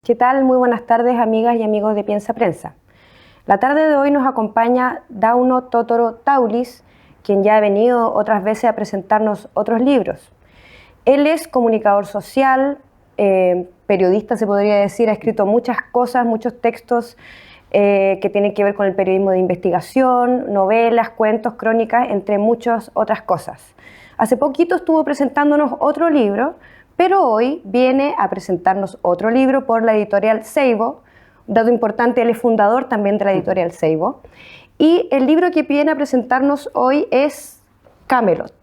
¿Qué tal? Muy buenas tardes, amigas y amigos de Piensa Prensa. La tarde de hoy nos acompaña Dauno Totoro Taulis, quien ya ha venido otras veces a presentarnos otros libros. Él es comunicador social, periodista se podría decir, ha escrito muchas cosas, muchos textos que tienen que ver con el periodismo de investigación, novelas, cuentos, crónicas, entre muchas otras cosas. Hace poquito estuvo presentándonos otro libro, pero hoy viene a presentarnos otro libro por la editorial Seibo. Un dato importante, él es fundador también de la editorial Seibo. Y el libro que viene a presentarnos hoy es Camelot.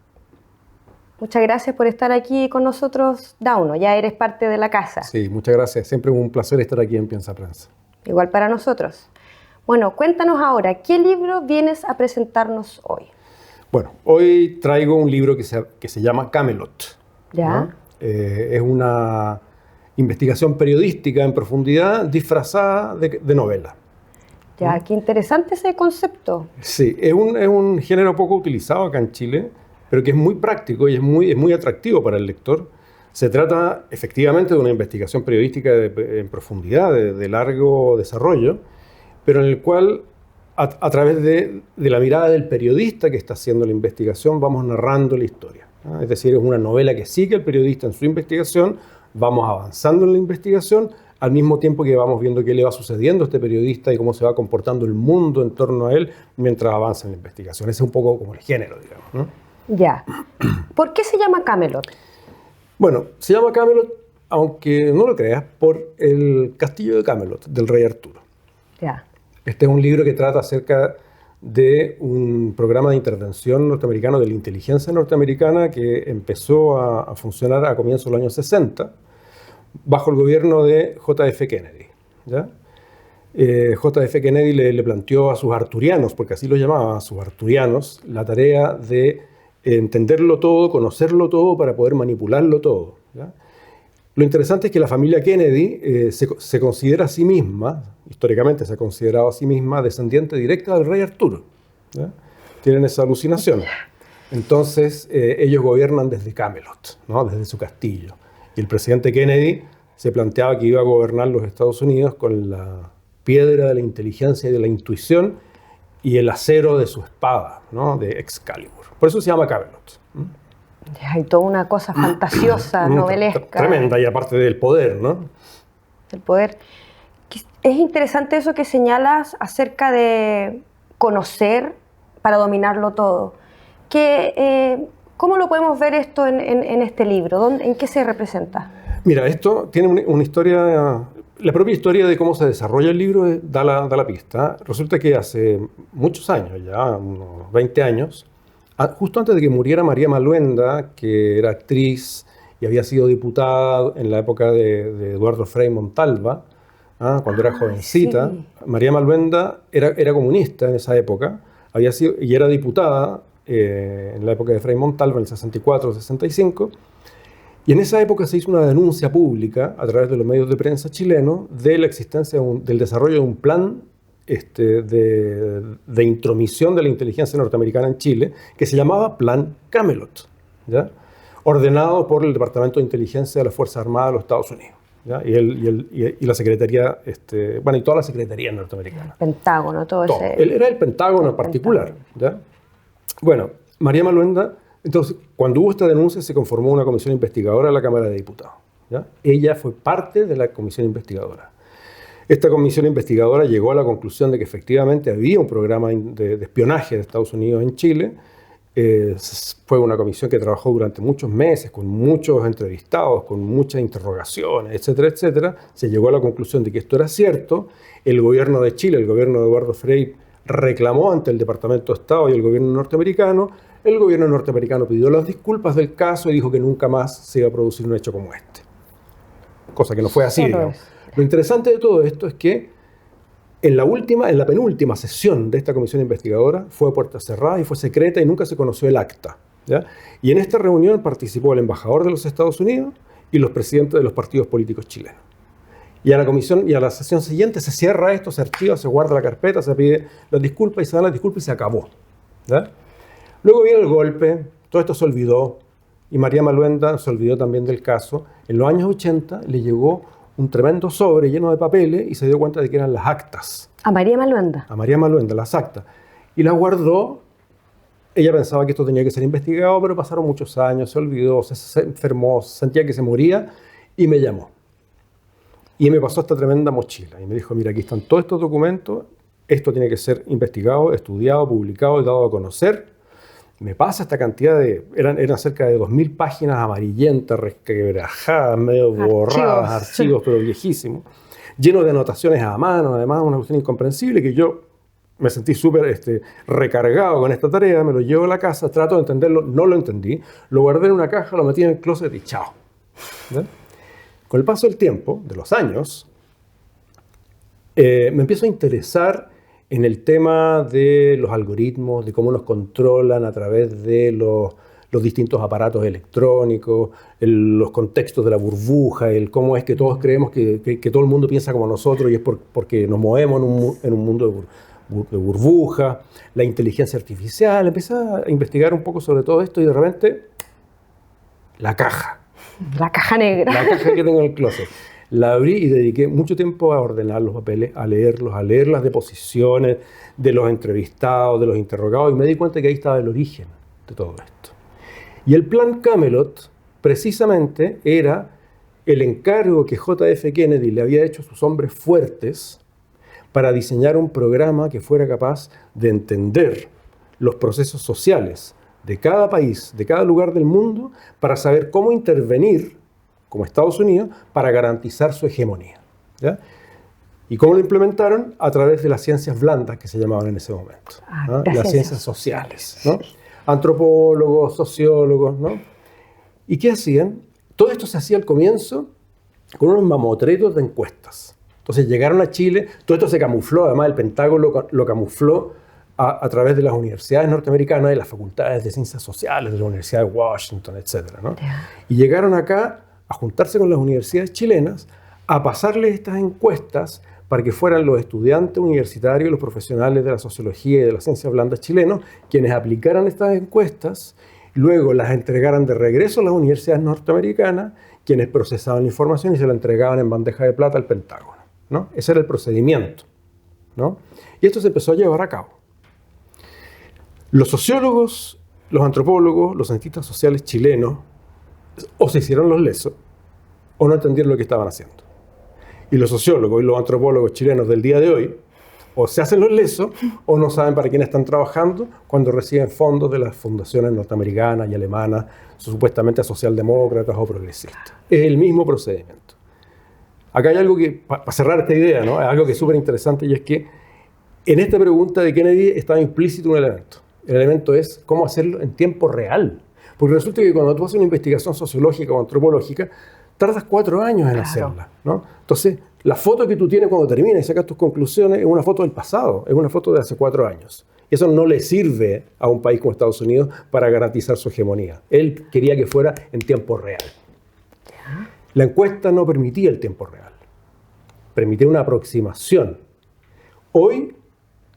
Muchas gracias por estar aquí con nosotros, Dauno. Ya eres parte de la casa. Sí, muchas gracias. Siempre un placer estar aquí en Piensa Prensa. Igual para nosotros. Bueno, cuéntanos ahora, ¿qué libro vienes a presentarnos hoy? Bueno, hoy traigo un libro que se llama Camelot. ¿Ya? ¿No? Es una investigación periodística en profundidad disfrazada de novela. Ya, ¿no? qué interesante ese concepto. Sí, es un género poco utilizado acá en Chile, pero que es muy práctico y es muy atractivo para el lector. Se trata efectivamente de una investigación periodística en profundidad, de largo desarrollo, pero en el cual a través de la mirada del periodista que está haciendo la investigación vamos narrando la historia. ¿no? Es decir, es una novela que sigue al periodista en su investigación, vamos avanzando en la investigación, al mismo tiempo que vamos viendo qué le va sucediendo a este periodista y cómo se va comportando el mundo en torno a él mientras avanza en la investigación. Ese es un poco como el género, digamos. ¿no? Ya. ¿Por qué se llama Camelot? Bueno, se llama Camelot, aunque no lo creas, por el castillo de Camelot, del rey Arturo. Ya. Este es un libro que trata acerca de un programa de intervención norteamericano, de la inteligencia norteamericana, que empezó a funcionar a comienzos de los años 60, bajo el gobierno de J.F. Kennedy. ¿ya? J.F. Kennedy le planteó a sus arturianos, porque así lo llamaba, a sus arturianos, la tarea de entenderlo todo, conocerlo todo, para poder manipularlo todo. ¿ya? Lo interesante es que la familia Kennedy se considera a sí misma, históricamente se ha considerado a sí misma, descendiente directa del rey Arturo. ¿ya? Tienen esa alucinación. Entonces, ellos gobiernan desde Camelot, ¿no? Desde su castillo. Y el presidente Kennedy se planteaba que iba a gobernar los Estados Unidos con la piedra de la inteligencia y de la intuición y el acero de su espada, ¿no? De Excalibur. Por eso se llama Camelot. Hay toda una cosa fantasiosa, novelesca. Tremenda, y aparte del poder, ¿no? El poder. Es interesante eso que señalas acerca de conocer para dominarlo todo. ¿Cómo lo podemos ver esto en este libro? ¿En qué se representa? Mira, esto tiene una historia. La propia historia de cómo se desarrolla el libro da la pista. Resulta que hace muchos años, ya unos 20 años, justo antes de que muriera María Maluenda, que era actriz y había sido diputada en la época de Eduardo Frei Montalva, cuando era jovencita. Sí. María Maluenda era comunista en esa época, había sido, y era diputada en la época de Frei Montalva, en el 64-65. Y en esa época se hizo una denuncia pública a través de los medios de prensa chilenos de la existencia del desarrollo de un plan de intromisión de la inteligencia norteamericana en Chile, que se llamaba Plan Camelot, ¿ya? Ordenado por el Departamento de Inteligencia de las Fuerzas Armadas de los Estados Unidos. ¿ya? Y la Secretaría, y toda la Secretaría norteamericana. El Pentágono, todo ese... Él era el Pentágono en particular. ¿ya? Bueno, María Maluenda, entonces, cuando hubo esta denuncia se conformó una comisión investigadora de la Cámara de Diputados. ¿ya? Ella fue parte de la comisión investigadora. Esta comisión investigadora llegó a la conclusión de que efectivamente había un programa de espionaje de Estados Unidos en Chile. Fue una comisión que trabajó durante muchos meses, con muchos entrevistados, con muchas interrogaciones, etcétera, etcétera. Se llegó a la conclusión de que esto era cierto. El gobierno de Chile, el gobierno de Eduardo Frei, reclamó ante el Departamento de Estado y el gobierno norteamericano. El gobierno norteamericano pidió las disculpas del caso y dijo que nunca más se iba a producir un hecho como este. Cosa que no fue así, digamos. Lo interesante de todo esto es que en la penúltima sesión de esta comisión investigadora fue a puerta cerrada y fue secreta y nunca se conoció el acta. ¿ya? Y en esta reunión participó el embajador de los Estados Unidos y los presidentes de los partidos políticos chilenos. Y a la sesión siguiente se cierra esto, se archiva, se guarda la carpeta, se pide las disculpas y se dan las disculpas y se acabó. ¿ya? Luego viene el golpe, todo esto se olvidó y María Maluenda se olvidó también del caso. En los años 80 le llegó un tremendo sobre lleno de papeles y se dio cuenta de que eran las actas. A María Maluenda. A María Maluenda, las actas. Y las guardó. Ella pensaba que esto tenía que ser investigado, pero pasaron muchos años, se olvidó, se enfermó, sentía que se moría y me llamó. Y me pasó esta tremenda mochila y me dijo, mira, aquí están todos estos documentos, esto tiene que ser investigado, estudiado, publicado y dado a conocer. Me pasa esta cantidad de... Eran cerca de 2000 páginas amarillentas, resquebrajadas, medio borradas, archivos, pero viejísimos, llenos de anotaciones a mano, además una cuestión incomprensible que yo me sentí súper recargado con esta tarea, me lo llevo a la casa, trato de entenderlo, no lo entendí, lo guardé en una caja, lo metí en el closet y chao. ¿Ve? Con el paso del tiempo, de los años, me empiezo a interesar en el tema de los algoritmos, de cómo nos controlan a través de los distintos aparatos electrónicos, los contextos de la burbuja, el cómo es que todos creemos que todo el mundo piensa como nosotros y es porque nos movemos en un mundo de burbuja, la inteligencia artificial. Empecé a investigar un poco sobre todo esto y de repente, la caja. La caja negra. La caja que tengo en el closet. La abrí y dediqué mucho tiempo a ordenar los papeles, a leerlos, a leer las deposiciones de los entrevistados, de los interrogados, y me di cuenta que ahí estaba el origen de todo esto. Y el plan Camelot, precisamente, era el encargo que JF Kennedy le había hecho a sus hombres fuertes para diseñar un programa que fuera capaz de entender los procesos sociales de cada país, de cada lugar del mundo, para saber cómo intervenir como Estados Unidos, para garantizar su hegemonía. ¿Ya? ¿Y cómo lo implementaron? A través de las ciencias blandas que se llamaban en ese momento. Las ciencias sociales, ¿no? Antropólogos, sociólogos, ¿no? ¿Y qué hacían? Todo esto se hacía al comienzo con unos mamotretos de encuestas. Entonces llegaron a Chile, todo esto se camufló, además el Pentágono lo camufló a través de las universidades norteamericanas, de las facultades de ciencias sociales, de la Universidad de Washington, etc., ¿no? Y llegaron acá a juntarse con las universidades chilenas, a pasarles estas encuestas para que fueran los estudiantes universitarios, los profesionales de la sociología y de las ciencias blandas chilenos, quienes aplicaran estas encuestas, luego las entregaran de regreso a las universidades norteamericanas, quienes procesaban la información y se la entregaban en bandeja de plata al Pentágono, ¿no? Ese era el procedimiento, ¿no? Y esto se empezó a llevar a cabo. Los sociólogos, los antropólogos, los cientistas sociales chilenos, o se hicieron los lesos, o no entendieron lo que estaban haciendo. Y los sociólogos y los antropólogos chilenos del día de hoy, o se hacen los lesos, o no saben para quién están trabajando cuando reciben fondos de las fundaciones norteamericanas y alemanas, supuestamente socialdemócratas o progresistas. Es el mismo procedimiento. Acá hay algo que, para cerrar esta idea, ¿no? Algo que es súper interesante, y es que en esta pregunta de Kennedy estaba implícito un elemento. El elemento es cómo hacerlo en tiempo real. Porque resulta que cuando tú haces una investigación sociológica o antropológica, tardas 4 años en hacerla, ¿no? Entonces, la foto que tú tienes cuando terminas y sacas tus conclusiones es una foto del pasado, es una foto de hace 4 años. Y eso no le sirve a un país como Estados Unidos para garantizar su hegemonía. Él quería que fuera en tiempo real. La encuesta no permitía el tiempo real, permitía una aproximación. Hoy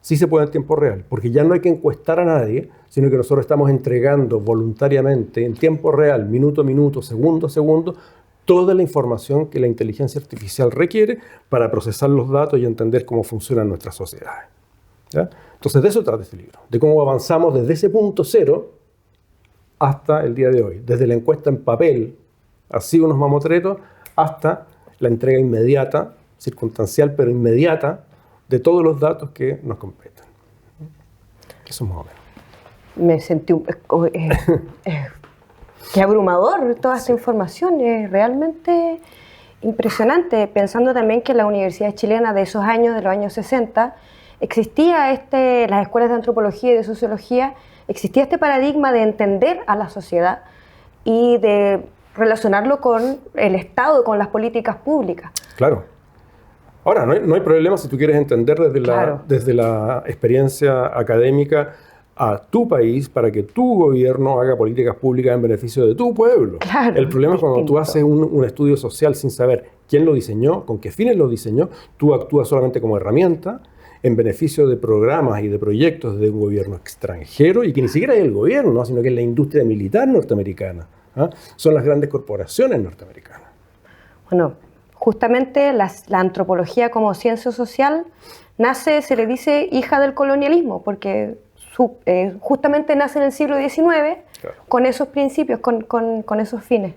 sí se puede en tiempo real, porque ya no hay que encuestar a nadie, sino que nosotros estamos entregando voluntariamente, en tiempo real, minuto a minuto, segundo a segundo, toda la información que la inteligencia artificial requiere para procesar los datos y entender cómo funcionan nuestras sociedades. ¿Ya? Entonces, de eso trata este libro, de cómo avanzamos desde ese punto cero hasta el día de hoy, desde la encuesta en papel, así unos mamotretos, hasta la entrega inmediata, circunstancial, pero inmediata, de todos los datos que nos competen. Eso más o menos. Me sentí qué abrumador toda esta información, es realmente impresionante, pensando también que en las universidades chilenas de esos años, de los años 60, existía las escuelas de antropología y de sociología, existía este paradigma de entender a la sociedad y de relacionarlo con el Estado, con las políticas públicas. Claro. Ahora, no hay problema si tú quieres entender desde la experiencia académica a tu país para que tu gobierno haga políticas públicas en beneficio de tu pueblo. Claro, el problema es cuando tú haces un estudio social sin saber quién lo diseñó, con qué fines lo diseñó, tú actúas solamente como herramienta en beneficio de programas y de proyectos de un gobierno extranjero y que ni siquiera es el gobierno, ¿no? Sino que es la industria militar norteamericana. ¿Ah? Son las grandes corporaciones norteamericanas. Bueno, justamente la antropología como ciencia social nace, se le dice, hija del colonialismo, porque justamente nace en el siglo XIX Claro. con esos principios, con esos fines.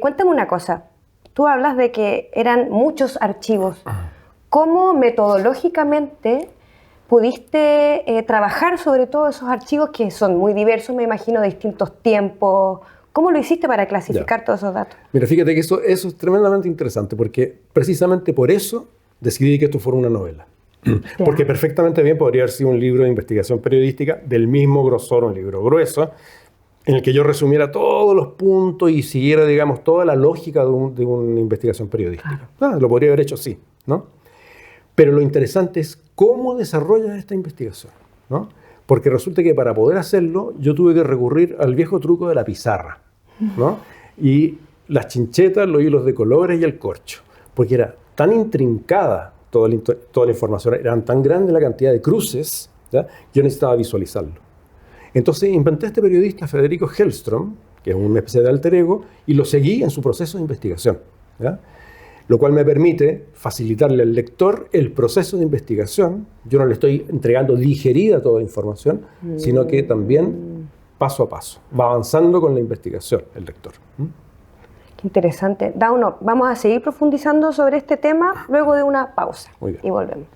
Cuéntame una cosa, tú hablas de que eran muchos archivos. ¿Cómo metodológicamente pudiste trabajar sobre todos esos archivos que son muy diversos, me imagino, de distintos tiempos? ¿Cómo lo hiciste para clasificar todos esos datos? Mira, fíjate que eso es tremendamente interesante, porque precisamente por eso decidí que esto fuera una novela. Porque perfectamente bien podría haber sido un libro de investigación periodística del mismo grosor, un libro grueso, en el que yo resumiera todos los puntos y siguiera, digamos, toda la lógica de una investigación periodística. Lo podría haber hecho así, ¿no? Pero lo interesante es cómo desarrollas esta investigación, ¿no? Porque resulta que para poder hacerlo yo tuve que recurrir al viejo truco de la pizarra, ¿no? Y las chinchetas, los hilos de colores y el corcho, porque era tan intrincada toda la información, eran tan grande la cantidad de cruces, ¿ya? Yo necesitaba visualizarlo. Entonces inventé a este periodista, Federico Hellström, que es una especie de alter ego, y lo seguí en su proceso de investigación, ¿ya? Lo cual me permite facilitarle al lector el proceso de investigación. Yo no le estoy entregando digerida toda la información, sino que también paso a paso va avanzando con la investigación el lector. Qué interesante. Dauno, vamos a seguir profundizando sobre este tema luego de una pausa. Muy bien. Y volvemos.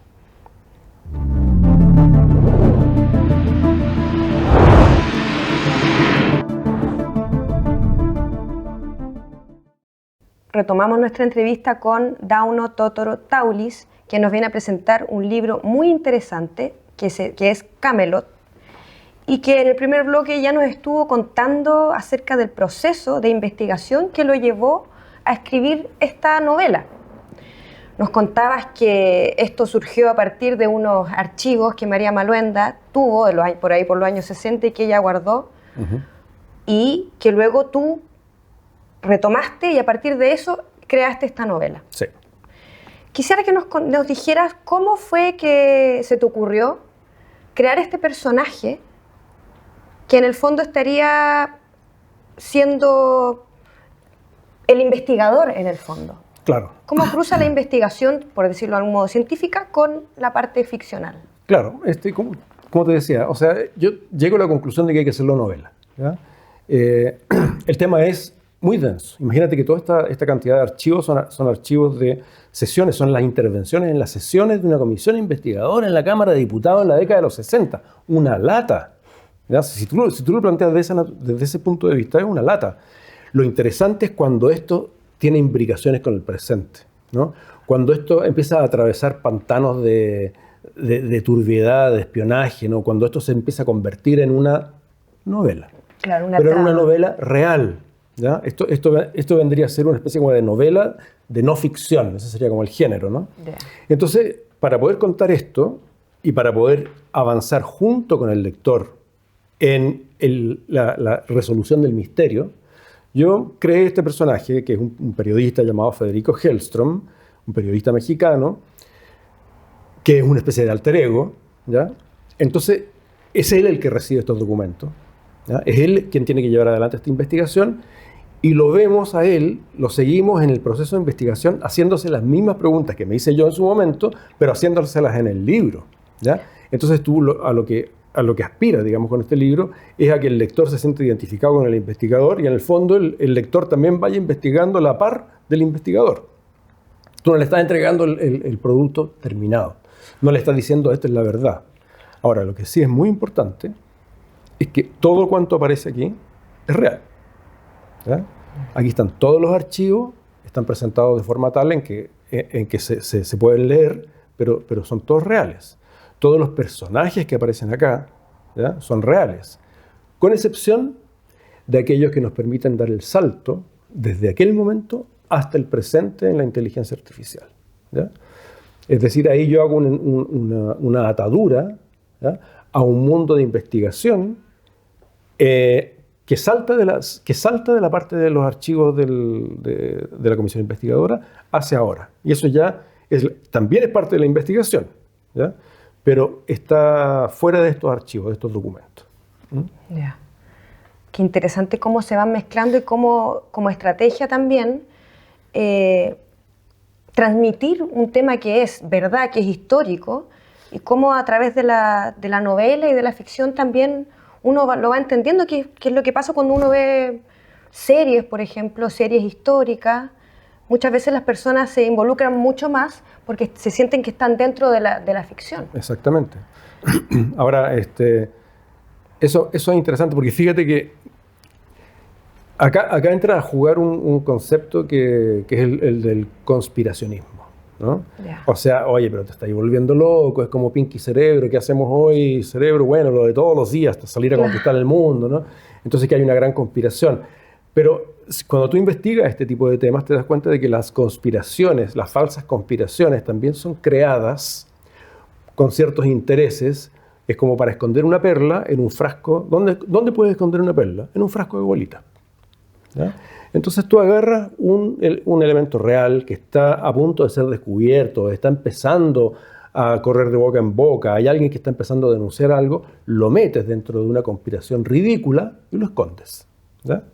Retomamos nuestra entrevista con Dauno Totoro-Taulis, que nos viene a presentar un libro muy interesante, que es Camelot, y que en el primer bloque ya nos estuvo contando acerca del proceso de investigación que lo llevó a escribir esta novela. Nos contabas que esto surgió a partir de unos archivos que María Maluenda tuvo por ahí por los años 60 y que ella guardó, y que luego tú retomaste y a partir de eso creaste esta novela. Sí. Quisiera que nos dijeras cómo fue que se te ocurrió crear este personaje que en el fondo estaría siendo el investigador en el fondo. Claro. ¿Cómo cruza la investigación, por decirlo de algún modo científica, con la parte ficcional? Claro, como te decía, o sea, yo llego a la conclusión de que hay que hacerlo novela, ¿ya? El tema es muy denso. Imagínate que toda esta cantidad de archivos son archivos de sesiones, son las intervenciones en las sesiones de una comisión investigadora en la Cámara de Diputados en la década de los 60. Una lata. ¿Ya? Si tú lo planteas desde ese punto de vista, es una lata. Lo interesante es cuando esto tiene imbricaciones con el presente, ¿no? Cuando esto empieza a atravesar pantanos de turbiedad, de espionaje, ¿no? Cuando esto se empieza a convertir en una novela. Claro, pero en una novela real, ¿ya? Esto vendría a ser una especie como de novela de no ficción, ese sería como el género, ¿no? Yeah. Entonces, para poder contar esto y para poder avanzar junto con el lector en la resolución del misterio, yo creé este personaje, que es un periodista llamado Federico Hellström, un periodista mexicano, que es una especie de alter ego, ¿ya? Entonces, es él el que recibe estos documentos, ¿ya? Es él quien tiene que llevar adelante esta investigación y lo vemos a él, lo seguimos en el proceso de investigación haciéndose las mismas preguntas que me hice yo en su momento, pero haciéndoselas en el libro, ¿ya? Entonces tú a lo que aspira, digamos, con este libro es a que el lector se siente identificado con el investigador y en el fondo el lector también vaya investigando a la par del investigador. Tú no le estás entregando el producto terminado, no le estás diciendo esta es la verdad. Ahora, lo que sí es muy importante es que todo cuanto aparece aquí es real, ¿ya? Aquí están todos los archivos, están presentados de forma tal en que se pueden leer, pero son todos reales. Todos los personajes que aparecen acá, ¿ya? Son reales, con excepción de aquellos que nos permiten dar el salto desde aquel momento hasta el presente en la inteligencia artificial, ¿ya? Es decir, ahí yo hago una atadura, ¿ya? A un mundo de investigación que salta de la parte de los archivos de la comisión investigadora hacia ahora. Y eso ya también es parte de la investigación, ¿ya? Pero está fuera de estos archivos, de estos documentos. Yeah. Qué interesante cómo se van mezclando y cómo, como estrategia también, transmitir un tema que es verdad, que es histórico, y cómo a través de la novela y de la ficción también uno lo va entendiendo, que es lo que pasa cuando uno ve series, por ejemplo, series históricas. Muchas veces las personas se involucran mucho más porque se sienten que están dentro de la ficción. Exactamente. Ahora, eso es interesante porque fíjate que acá entra a jugar un concepto que es el del conspiracionismo, ¿no? Yeah. O sea, oye, pero te estáis volviendo loco, es como Pinky Cerebro, ¿qué hacemos hoy? Cerebro, bueno, lo de todos los días, hasta salir a conquistar el mundo, ¿no? Entonces que hay una gran conspiración. Pero cuando tú investigas este tipo de temas, te das cuenta de que las conspiraciones, las falsas conspiraciones, también son creadas con ciertos intereses. Es como para esconder una perla en un frasco. ¿Dónde puedes esconder una perla? En un frasco de bolita. ¿Ya? Entonces tú agarras un elemento real que está a punto de ser descubierto, está empezando a correr de boca en boca, hay alguien que está empezando a denunciar algo, lo metes dentro de una conspiración ridícula y lo escondes. ¿Ya?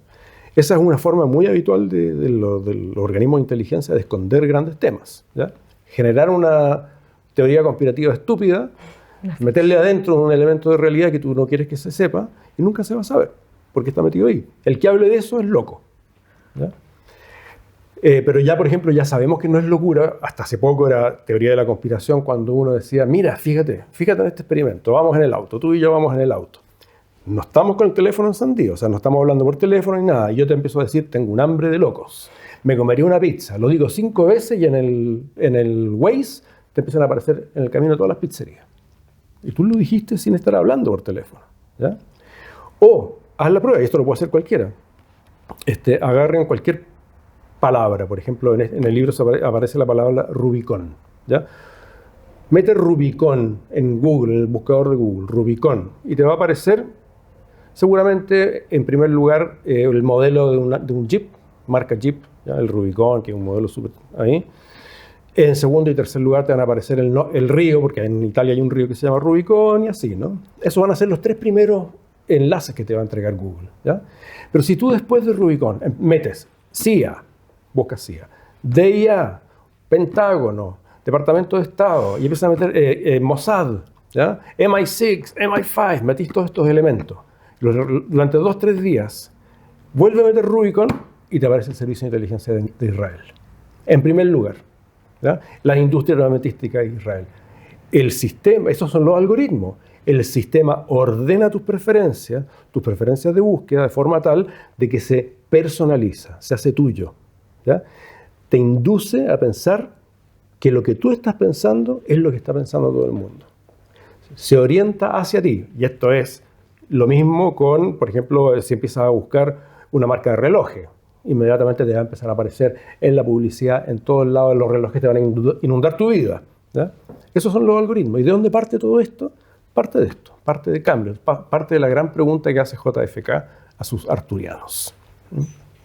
Esa es una forma muy habitual de los organismos de inteligencia de esconder grandes temas. ¿Ya? Generar una teoría conspirativa estúpida, meterle adentro un elemento de realidad que tú no quieres que se sepa y nunca se va a saber, porque está metido ahí. El que hable de eso es loco. ¿Ya? Pero ya, por ejemplo, ya sabemos que no es locura. Hasta hace poco era teoría de la conspiración cuando uno decía, mira, fíjate en este experimento, vamos en el auto, tú y yo vamos en el auto. No estamos con el teléfono encendido, o sea, no estamos hablando por teléfono ni nada. Y yo te empiezo a decir, tengo un hambre de locos. Me comería una pizza. Lo digo 5 veces y en el Waze te empiezan a aparecer en el camino todas las pizzerías. Y tú lo dijiste sin estar hablando por teléfono. ¿Ya? O, haz la prueba, y esto lo puede hacer cualquiera. Agarren cualquier palabra. Por ejemplo, en el libro aparece la palabra Rubicón. ¿Ya? Mete Rubicón en Google, en el buscador de Google, Rubicón, y te va a aparecer seguramente, en primer lugar, el modelo de un Jeep, marca Jeep, ¿ya? El Rubicón, que es un modelo súper ahí. En segundo y tercer lugar te van a aparecer el río, porque en Italia hay un río que se llama Rubicón y así, ¿no? Esos van a ser los 3 primeros enlaces que te va a entregar Google, ¿ya? Pero si tú después de Rubicón metes CIA, buscas CIA, DIA, Pentágono, Departamento de Estado, y empiezas a meter Mossad, ¿ya? MI6, MI5, metís todos estos elementos. Durante 2-3 días, vuelve a meter Rubicon y te aparece el Servicio de Inteligencia de Israel. En primer lugar, ¿ya? La industria armamentística de Israel. El sistema, esos son los algoritmos. El sistema ordena tus preferencias de búsqueda de forma tal de que se personaliza, se hace tuyo, ¿ya? Te induce a pensar que lo que tú estás pensando es lo que está pensando todo el mundo. Se orienta hacia ti. Y esto es lo mismo con, por ejemplo, si empiezas a buscar una marca de relojes. Inmediatamente te va a empezar a aparecer en la publicidad, en todos lados, los relojes te van a inundar tu vida. ¿Ya? Esos son los algoritmos. ¿Y de dónde parte todo esto? Parte de esto, parte de cambios, parte de la gran pregunta que hace JFK a sus arturianos.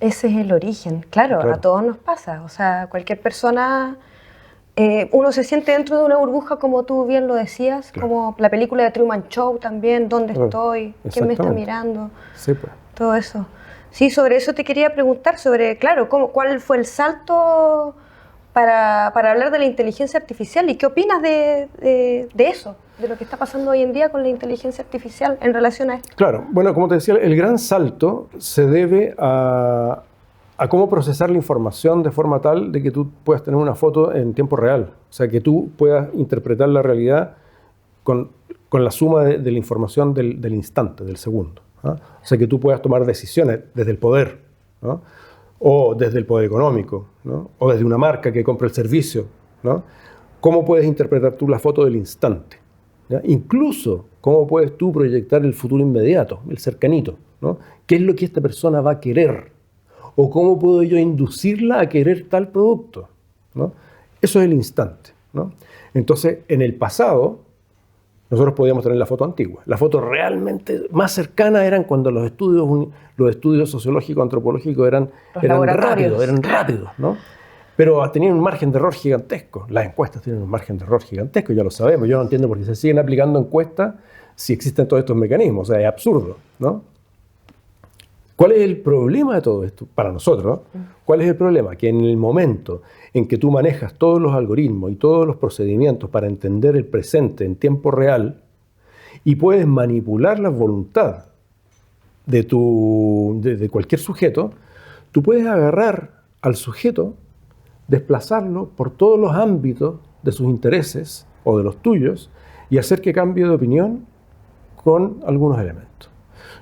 Ese es el origen. Claro, a todos nos pasa. O sea, cualquier persona... uno se siente dentro de una burbuja, como tú bien lo decías, claro. Como la película de Truman Show también, ¿dónde estoy? ¿Quién me está mirando? Sí, pues. Todo eso. Sí, sobre eso te quería preguntar, sobre, claro, ¿cuál fue el salto para hablar de la inteligencia artificial? ¿Y qué opinas de eso, de lo que está pasando hoy en día con la inteligencia artificial en relación a esto? Claro, bueno, como te decía, el gran salto se debe a cómo procesar la información de forma tal de que tú puedas tener una foto en tiempo real. O sea, que tú puedas interpretar la realidad con la suma de la información del instante, del segundo, ¿no? O sea, que tú puedas tomar decisiones desde el poder, ¿no? O desde el poder económico, ¿no? O desde una marca que compra el servicio, ¿no? ¿Cómo puedes interpretar tú la foto del instante? ¿Ya? Incluso, ¿cómo puedes tú proyectar el futuro inmediato, el cercanito, ¿no? ¿Qué es lo que esta persona va a querer? ¿O cómo puedo yo inducirla a querer tal producto? ¿No? Eso es el instante, ¿no? Entonces, en el pasado, nosotros podíamos tener la foto antigua. La foto realmente más cercana eran cuando los estudios sociológicos, antropológicos eran rápidos, ¿no? Pero tenían un margen de error gigantesco. Las encuestas tienen un margen de error gigantesco, ya lo sabemos. Yo no entiendo por qué se siguen aplicando encuestas si existen todos estos mecanismos. O sea, es absurdo, ¿no? ¿Cuál es el problema de todo esto? Para nosotros, ¿no? ¿Cuál es el problema? Que en el momento en que tú manejas todos los algoritmos y todos los procedimientos para entender el presente en tiempo real y puedes manipular la voluntad de cualquier sujeto, tú puedes agarrar al sujeto, desplazarlo por todos los ámbitos de sus intereses o de los tuyos y hacer que cambie de opinión con algunos elementos.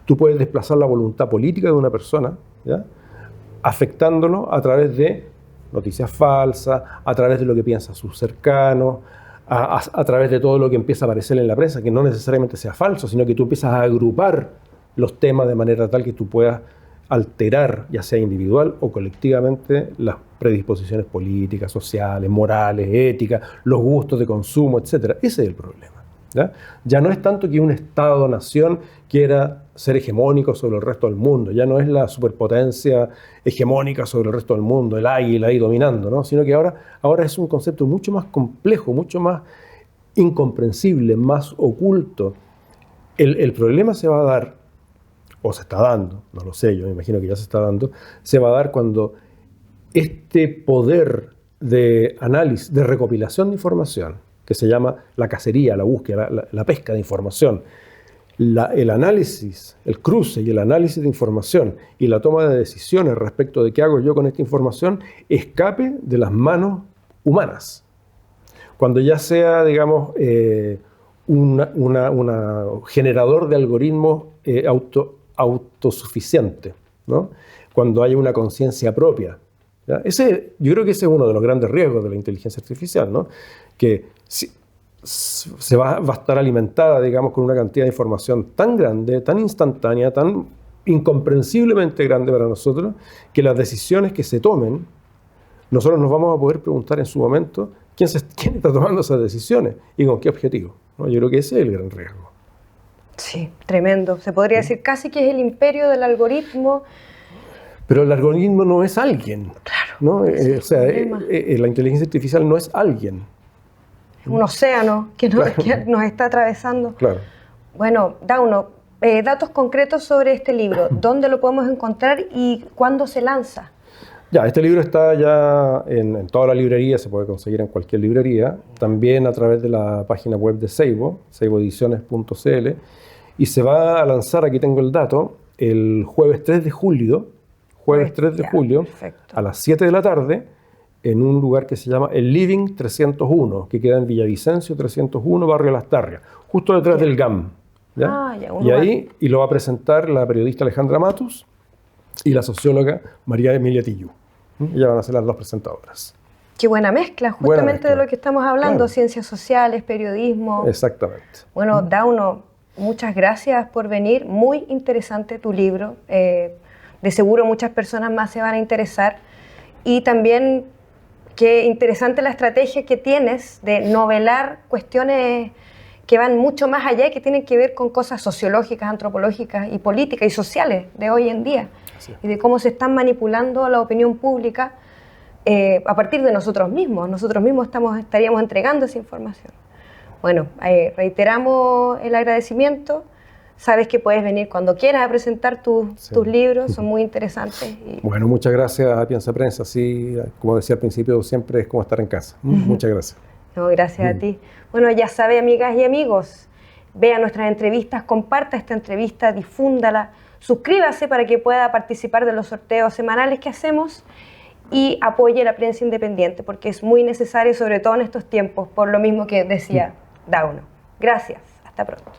Tú puedes desplazar la voluntad política de una persona, ¿ya?, afectándolo a través de noticias falsas, a través de lo que piensan sus cercanos, a través de todo lo que empieza a aparecer en la prensa, que no necesariamente sea falso, sino que tú empiezas a agrupar los temas de manera tal que tú puedas alterar, ya sea individual o colectivamente, las predisposiciones políticas, sociales, morales, éticas, los gustos de consumo, etc. Ese es el problema. Ya no es tanto que un Estado-nación quiera ser hegemónico sobre el resto del mundo, ya no es la superpotencia hegemónica sobre el resto del mundo, el águila ahí dominando, ¿no? Sino que ahora es un concepto mucho más complejo, mucho más incomprensible, más oculto. El problema se va a dar, o se está dando, no lo sé, yo me imagino que ya se está dando, se va a dar cuando este poder de análisis, de recopilación de información, que se llama la cacería, la búsqueda, la pesca de información, el análisis, el cruce y el análisis de información y la toma de decisiones respecto de qué hago yo con esta información, escape de las manos humanas. Cuando ya sea, digamos, un generador de algoritmos autosuficiente, ¿no? Cuando haya una conciencia propia. ¿Ya? Yo creo que ese es uno de los grandes riesgos de la inteligencia artificial, ¿no? Que va a estar alimentada, digamos, con una cantidad de información tan grande, tan instantánea, tan incomprensiblemente grande para nosotros, que las decisiones que se tomen, nosotros nos vamos a poder preguntar en su momento quién está tomando esas decisiones y con qué objetivo, ¿no? Yo creo que ese es el gran riesgo. Sí, tremendo. Se podría decir casi que es el imperio del algoritmo. Pero el algoritmo no es alguien. Claro. ¿No? O sea, la inteligencia artificial no es alguien. Es un océano que nos está atravesando. Claro. Bueno, Dauno, datos concretos sobre este libro. ¿Dónde lo podemos encontrar y cuándo se lanza? Ya, este libro está ya en toda la librería, se puede conseguir en cualquier librería. También a través de la página web de Seibo, seiboediciones.cl. Y se va a lanzar, aquí tengo el dato, el jueves 3 de julio, Perfecto. a las 7 de la tarde, en un lugar que se llama El Living 301, que queda en Villavicencio 301, Barrio Las Tarrias, justo detrás del GAM. ¿Ya? Y lo va a presentar la periodista Alejandra Matus y la socióloga María Emilia Tillú. Ellas van a ser las dos presentadoras. Qué buena mezcla, justamente de lo que estamos hablando, claro. Ciencias sociales, periodismo. Exactamente. Bueno, Dauno, muchas gracias por venir. Muy interesante tu libro. De seguro muchas personas más se van a interesar. Y también qué interesante la estrategia que tienes de novelar cuestiones que van mucho más allá y que tienen que ver con cosas sociológicas, antropológicas y políticas y sociales de hoy en día. Sí. Y de cómo se están manipulando la opinión pública a partir de nosotros mismos. Nosotros mismos estaríamos entregando esa información. Bueno, reiteramos el agradecimiento. Sabes que puedes venir cuando quieras a presentar tus libros, son muy interesantes. Bueno, muchas gracias a Piensa Prensa. Sí, como decía al principio, siempre es como estar en casa. Muchas gracias. No, gracias a ti. Bueno, ya sabe, amigas y amigos, vea nuestras entrevistas, comparta esta entrevista, difúndala, suscríbase para que pueda participar de los sorteos semanales que hacemos y apoye la prensa independiente, porque es muy necesario, sobre todo en estos tiempos, por lo mismo que decía Dauno. Gracias, hasta pronto.